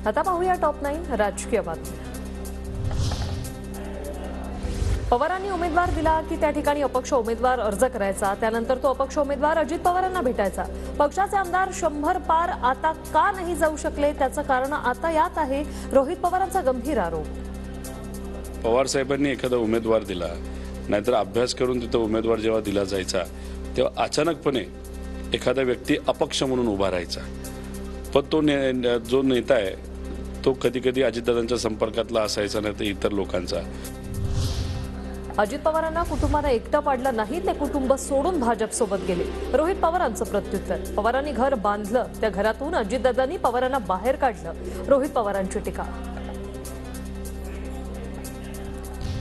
आता पाहूया टॉप 9 राजकीय बातम्या। पवारांनी उमेदवार दिला की त्या ठिकाणी अपक्ष उमेदवार अर्ज करायचा, त्यानंतर तो अपक्ष उमेदवार अजित पवारांना भेटायचा। पक्षाचे आमदार 100 पार आता का नाही जाऊ शकले त्याचं कारण आता यात आहे रोहित पवारांचा गंभीर आरोप। पवार साहेबांनी एखादा उमेदवार दिला, नाहीतर अभ्यास करून तिथे उमेदवार जेव्हा दिला जायचा तेव्हा अचानकपणे एखादा व्यक्ती अपक्ष म्हणून उभा राहायचा। पण तो जो नेता आहे तो कधी कधी अजितदादांच्या संपर्कातला असायचा, नाही तर इतर लोकांचा। अजित पवारांना कुटुंबाने एकटं पाडलं नाही, ते कुटुंब सोडून भाजप सोबत गेले। रोहित पवारांचं प्रत्युत्तर, पवारांनी घर बांधलं, त्या घरातून अजितदादांनी पवारांना बाहेर काढलं। रोहित पवारांची टीका।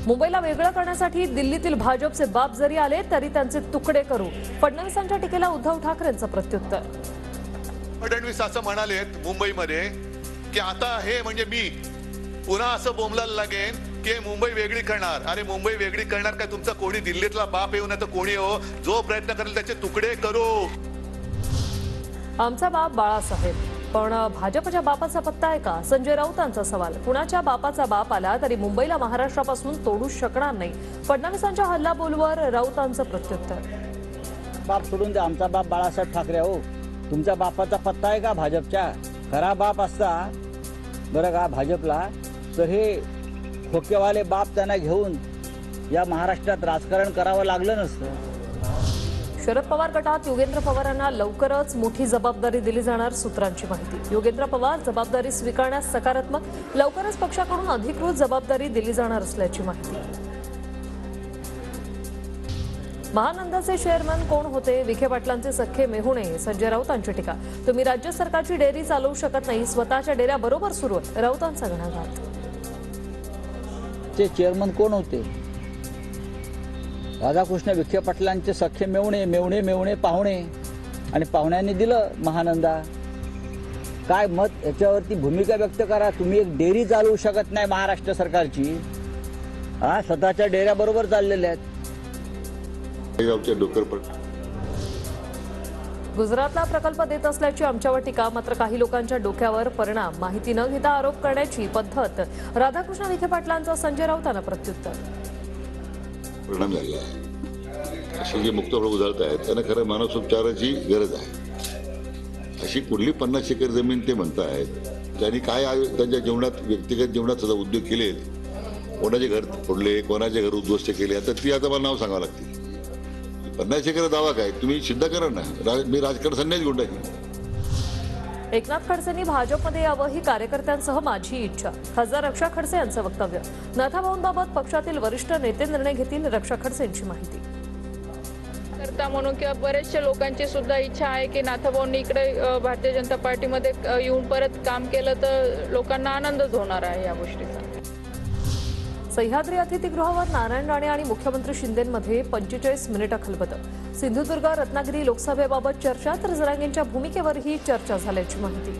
मुंबईला वेगळं करण्यासाठी दिल्लीतील भाजपचे बाप जरी आले तरी त्यांचे तुकडे करू, फडणवीसांच्या टीकेला उद्धव ठाकरेंचं प्रत्युत्तर। फडणवीस असं म्हणालेत मुंबईमध्ये की आता हे म्हणजे मी पुन्हा असं बोंबलायला लागेन की मुंबई वेगळी करणार। अरे मुंबई वेगळी करणार काय तुमचा कोणी दिल्लीतला बाप येऊ नये तर कोणी हो, जो प्रयत्न करेल त्याचे तुकडे करू। आमचा बाप बाळासाहेब, पण भाजपच्या बापाचा पत्ता आहे का? संजय राऊतांचा सवाल। कुणाच्या बापाचा बाप आला तरी मुंबईला महाराष्ट्रापासून तोडू शकणार नाही, फडणवीसांच्या हल्लाबोलवर राऊतांचं प्रत्युत्तर। बाप सोडून द्या, आमचा बाप बाळासाहेब ठाकरे हो। तुमच्या बापाचा पत्ता आहे का भाजपच्या? खरा बाप असता बरं का भाजपला, तर हे खोकेवाले बाप त्यांना घेऊन या महाराष्ट्रात राजकारण करावं लागलं नसतं। शरद पवार गटात योगेंद्र पवारांना लवकरच मोठी जबाबदारी दिली जाणार, सूत्रांची माहिती। योगेंद्र पवार जबाबदारी स्वीकारण्यास सकारात्मक, लवकरच पक्षाकडून अधिकृत जबाबदारी दिली जाणार असल्याची माहिती। महानंदाचे चेअरमन कोण होते? विखे पाटलांचे सख्खे मेहुणे, संजय राऊतांची टीका। तुम्ही राज्य सरकारची डेअरी चालवू शकत नाही, स्वतःच्या डेऱ्याबरोबर सुरू आहे, राऊतांचा घणाघात। ते चेअरमन कोण होते? राधाकृष्ण विखे पाटलांचे सख्खे मेवणे, मेवणे मेवणे पाहुणे, आणि पाहुण्यांनी दिलं महानंदा। काय मत याच्यावरती भूमिका व्यक्त करा। तुम्ही एक डेअरी चालवू शकत नाही महाराष्ट्र सरकारची, स्वतःच्या डेऱ्याबरोबर चाललेले आहेत। गुजरातला प्रकल्प देत असल्याची आमच्यावर टीका, मात्र काही लोकांच्या डोक्यावर परिणाम, माहिती न घेता आरोप करण्याची पद्धत। राधाकृष्ण विखे पाटलांचा संजय राऊतांना प्रत्युत्तर। परिणाम झाला आहे, अशी जे मुक्त फळ उधळत आहेत त्यांना खरं मानसोपचाराची गरज आहे। अशी कुठली 50 एकर जमीन ते म्हणतायत, त्यांनी काय त्यांच्या जीवनात व्यक्तिगत जीवनात सुद्धा उद्योग केले, कोणाचे घर फोडले, कोणाचे घर उद्ध्वस्त केले, आता ती आता मला नाव सांगावं लागतील। 50 एकर दावा काय तुम्ही सिद्ध करा ना, मी राजकारण संन्यास घेऊन टाकेन। एकनाथ खडसेंनी भाजपमध्ये यावं ही कार्यकर्त्यांसह माझी इच्छा, खासदार रक्षा खडसे यांचं वक्तव्य। नाथाभाऊंबाबत पक्षातील वरिष्ठ नेते निर्णय घेतील, रक्षा खडसेंची माहिती। करता म्हणून किंवा बरेचशा लोकांची सुद्धा इच्छा आहे की नाथाभाऊंनी इकडे भारतीय जनता पार्टीमध्ये येऊन परत काम केलं तर लोकांना आनंदच होणार आहे या गोष्टीचा। सह्याद्री अतिथीगृहावर नारायण राणे आणि मुख्यमंत्री शिंदेंमध्ये 45 मिनिटं खलबतं। सिंधुदुर्ग रत्नागिरी लोकसभेबाबत चर्चा, तर जरांगेंच्या भूमिकेवरही चर्चा झाल्याची माहिती।